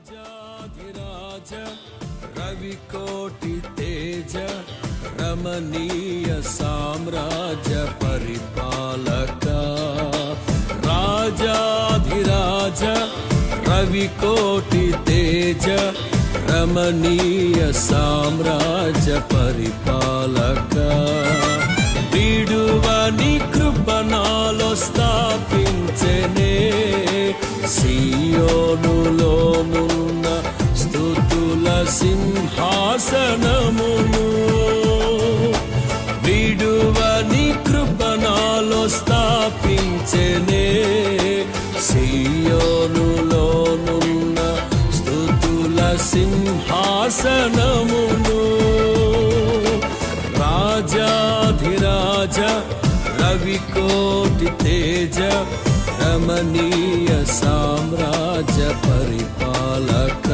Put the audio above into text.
రాజాధిరాజ రవికోటి తేజ రమణీయ సామ్రాజ్య పరిపాలక రాజాధిరాజ రవికోటి తేజ రమణీయ సామ్రాజ్య పరిపాలక విడువని కృపణాలో స్థాపించెనే సియోనులోనున్న స్తుతుల సింహాసనమును విడువని కృపణాలో స్థాపించెనే సియోనులోనున్న స్తుతుల సింహాసనమును రాజాధిరాజ రవికోటి తేజ రమణీయ సామ్రాజ్య పరిపాలక